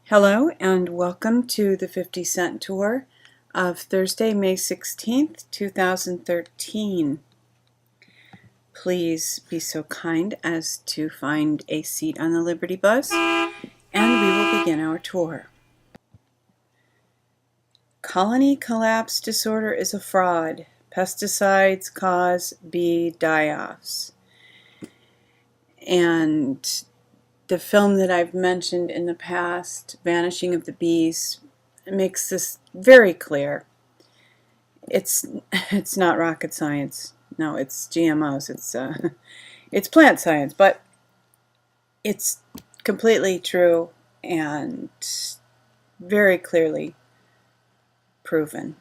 Hello and welcome to the 50-cent tour of Thursday, May 16th, 2013. Please be so kind as to find a seat on the Liberty Bus and we will begin our tour. Colony collapse disorder is a fraud. Pesticides cause bee die-offs. And the film that I've mentioned in the past, Vanishing of the Bees, makes this very clear. It's not rocket science. No, it's GMOs. It's plant science, but it's completely true and very clearly proven.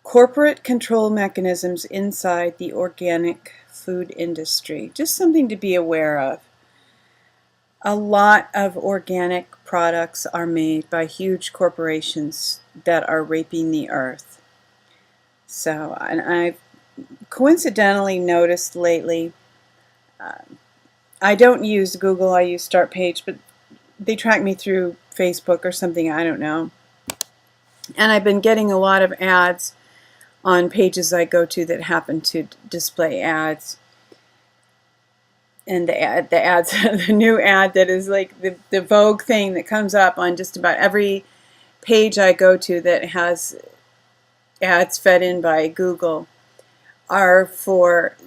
Corporate control mechanisms inside the organic food industry. Just something to be aware of. A lot of organic products are made by huge corporations that are raping the earth. So, and I've coincidentally noticed lately, I don't use Google, I use Startpage, but they track me through Facebook or something, I don't know. And I've been getting a lot of ads on pages I go to that happen to display ads. And the ads, the new ad that is like the Vogue thing that comes up on just about every page I go to that has ads fed in by Google are for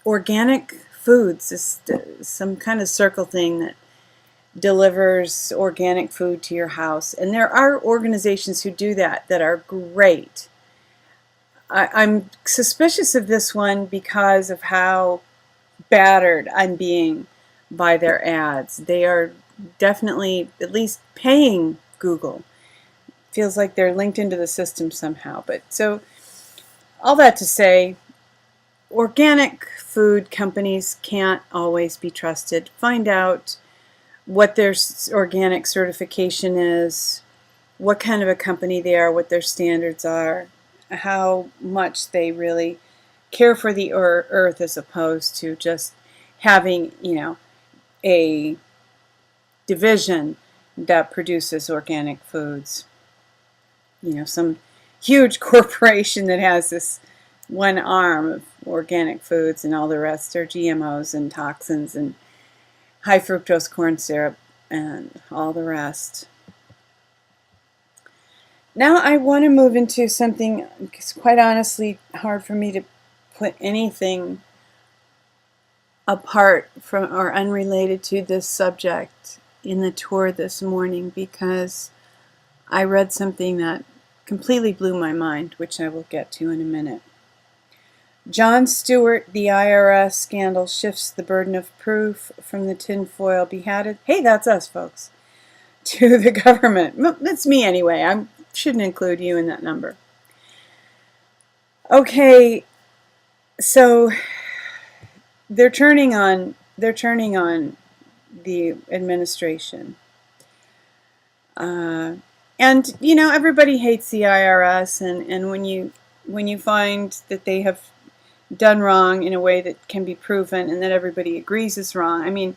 organic foods. This some kind of circle thing that delivers organic food to your house. And there are organizations who do that are great. I'm suspicious of this one because of how battered I'm being by their ads. They are definitely at least paying Google. Feels like they're linked into the system somehow. But so all that to say, organic food companies can't always be trusted. Find out what their organic certification is, what kind of a company they are, what their standards are, how much they really care for the earth as opposed to just having, a division that produces organic foods. Some huge corporation that has this one arm of organic foods and all the rest are GMOs and toxins and high fructose corn syrup and all the rest. Now I want to move into something, it's quite honestly hard for me to put anything apart from or unrelated to this subject in the tour this morning because I read something that completely blew my mind, which I will get to in a minute. Jon Stewart, the IRS scandal shifts the burden of proof from the tinfoil behatted. Hey, that's us, folks. To the government. That's me anyway. I shouldn't include you in that number. Okay, so they're turning on the administration. And everybody hates the IRS, and when you find that they have done wrong in a way that can be proven and that everybody agrees is wrong. I mean,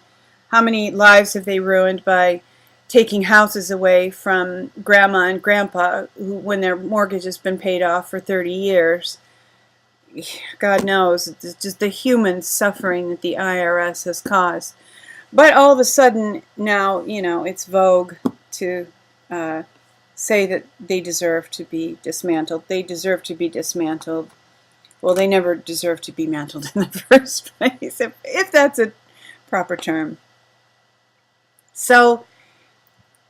how many lives have they ruined by taking houses away from grandma and grandpa when their mortgage has been paid off for 30 years? God knows, it's just the human suffering that the IRS has caused. But all of a sudden now, it's vogue to say that they deserve to be dismantled. They deserve to be dismantled. Well, they never deserve to be mantled in the first place, if that's a proper term. So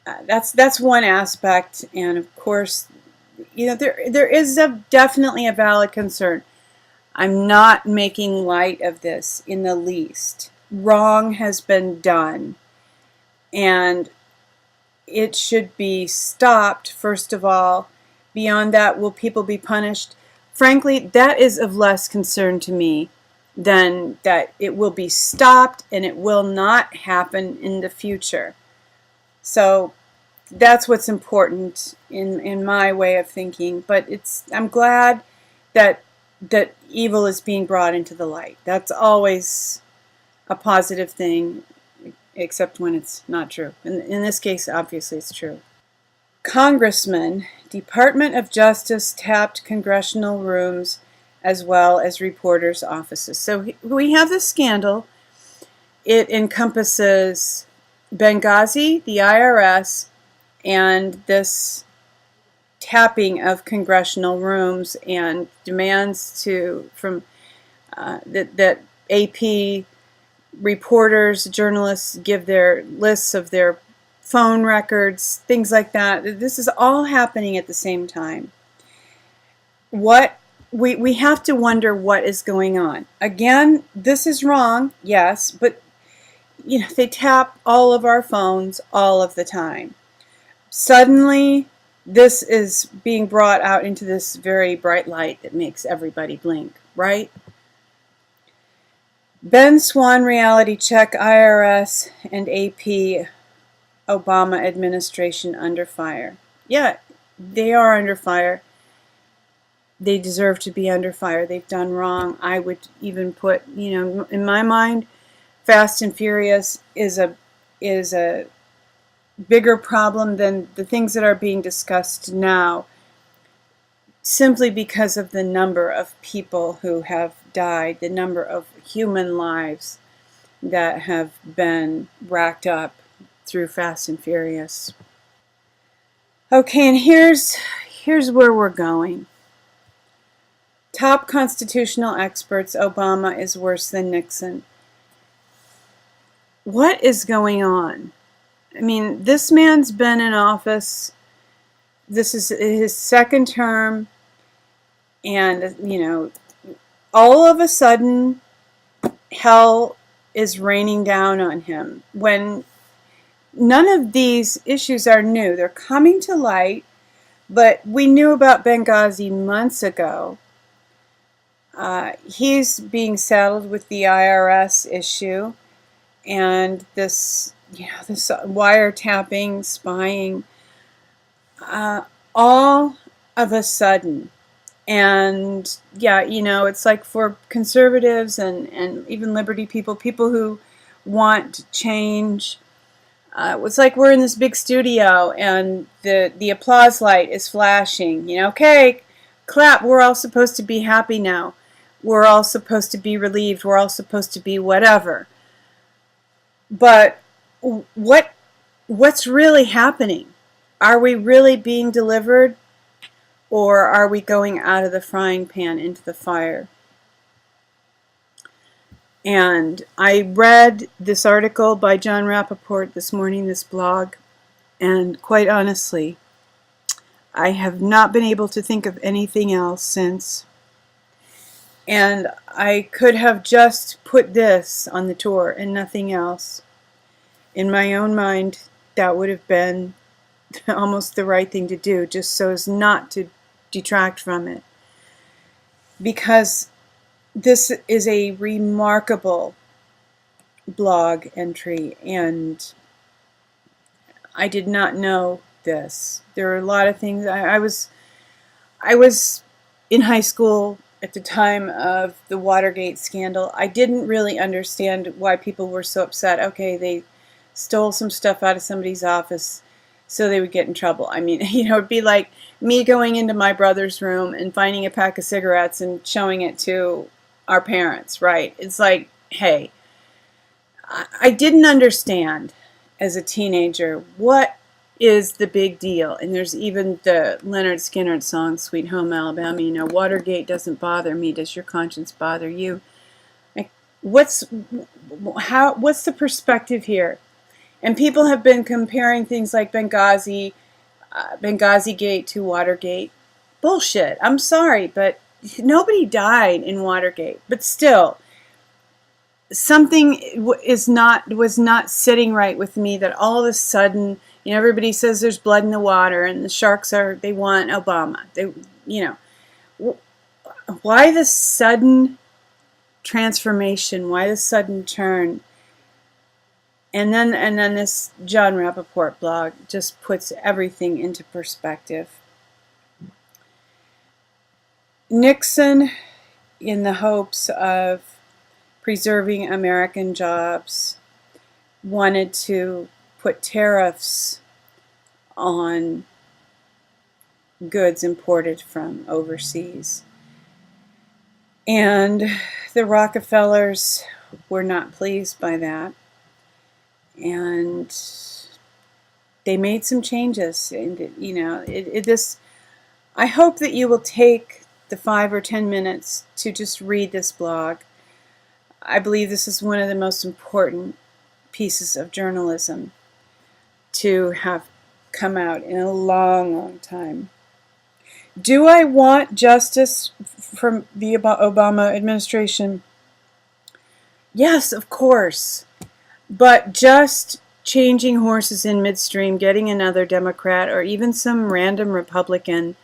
that's one aspect, and of course, there is definitely a valid concern. I'm not making light of this in the least. Wrong has been done, and it should be stopped, first of all. Beyond that, will people be punished? Frankly, that is of less concern to me than that it will be stopped and it will not happen in the future. So that's what's important in my way of thinking. But I'm glad that evil is being brought into the light. That's always a positive thing. except when it's not true. In this case, obviously it's true. Congressman, Department of Justice tapped congressional rooms as well as reporters' offices. So we have this scandal. It encompasses Benghazi, the IRS, and this tapping of congressional rooms and demands from that AP reporters, journalists give their lists of their phone records, things like that. This is all happening at the same time. We have to wonder what is going on. Again, this is wrong, yes, but they tap all of our phones all of the time. Suddenly, this is being brought out into this very bright light that makes everybody blink, right? Ben Swann reality check, IRS and AP Obama administration under fire. Yeah, they are under fire. They deserve to be under fire. They've done wrong. I would even put, in my mind, Fast and Furious is a bigger problem than the things that are being discussed now, simply because of the number of people who have died, the number of human lives that have been racked up through Fast and Furious. Okay, and here's where we're going. Top constitutional experts, Obama is worse than Nixon. What is going on? I mean, this man's been in office. This is his second term. And, all of a sudden, hell is raining down on him. When none of these issues are new. They're coming to light, but we knew about Benghazi months ago. He's being saddled with the IRS issue and this wiretapping, spying, all of a sudden. And it's like for conservatives and even liberty people who want change. It's like we're in this big studio and the applause light is flashing. Okay, clap. We're all supposed to be happy now. We're all supposed to be relieved. We're all supposed to be whatever. But what's really happening? Are we really being delivered? Or are we going out of the frying pan into the fire? And I read this article by John Rappaport this morning, this blog, and quite honestly, I have not been able to think of anything else since. And I could have just put this on the tour and nothing else. In my own mind, that would have been almost the right thing to do, just so as not to detract from it. Because this is a remarkable blog entry, and I did not know this. There are a lot of things. I was in high school at the time of the Watergate scandal. I didn't really understand why people were so upset. Okay, they stole some stuff out of somebody's office so they would get in trouble. I mean, it'd be like me going into my brother's room and finding a pack of cigarettes and showing it to our parents, right? It's like, hey, I didn't understand as a teenager what is the big deal. And there's even the Leonard Skinner song, Sweet Home Alabama, Watergate doesn't bother me. Does your conscience bother you? Like, what's the perspective here? And people have been comparing things like Benghazi-gate to Watergate. Bullshit. I'm sorry, but nobody died in Watergate. But still, something was not sitting right with me that all of a sudden, everybody says there's blood in the water and the sharks they want Obama. Why the sudden transformation? Why the sudden turn? And then this John Rappaport blog just puts everything into perspective. Nixon, in the hopes of preserving American jobs, wanted to put tariffs on goods imported from overseas. And the Rockefellers were not pleased by that. And they made some changes. And, I hope that you will take the 5 or 10 minutes to just read this blog. I believe this is one of the most important pieces of journalism to have come out in a long, long time. Do I want justice from the Obama administration? Yes, of course. But just changing horses in midstream, getting another Democrat or even some random Republican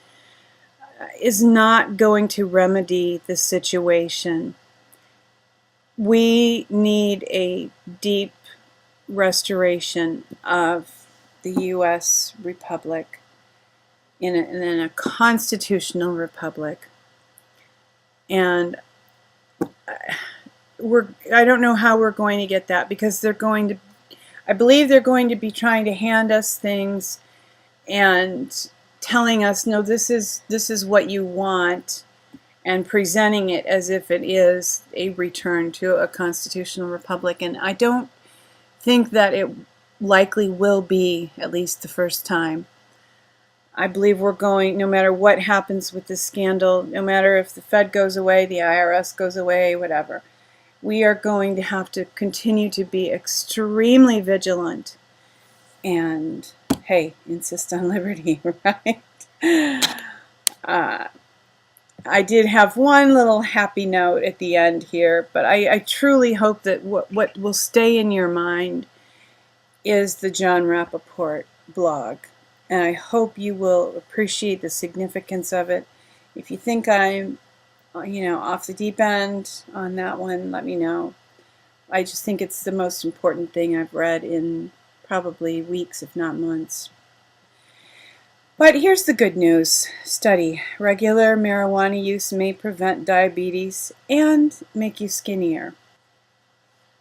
is not going to remedy the situation. We need a deep restoration of the U.S. Republic in a constitutional republic. And I don't know how we're going to get that, because I believe they're going to be trying to hand us things and telling us, no, this is what you want, and presenting it as if it is a return to a constitutional republic. And I don't think that it likely will be, at least the first time. I believe we're going, no matter what happens with this scandal, no matter if the Fed goes away, the IRS goes away, whatever, we are going to have to continue to be extremely vigilant and, hey, insist on liberty, right? I did have one little happy note at the end here, but I truly hope that what will stay in your mind is the John Rappaport blog. And I hope you will appreciate the significance of it. If you think I'm, off the deep end on that one, let me know. I just think it's the most important thing I've read in probably weeks, if not months. But here's the good news. Study. Regular marijuana use may prevent diabetes and make you skinnier.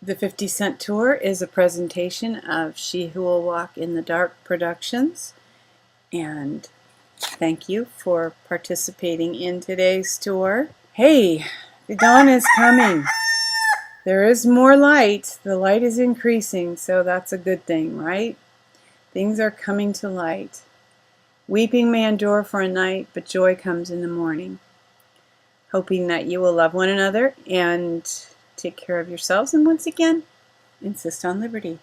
The 50 Cent Tour is a presentation of She Who Will Walk in the Dark Productions. And thank you for participating in today's tour. Hey, the dawn is coming. There is more light. The light is increasing, so that's a good thing, right? Things are coming to light. Weeping may endure for a night, but joy comes in the morning. Hoping that you will love one another and take care of yourselves. And once again, insist on liberty.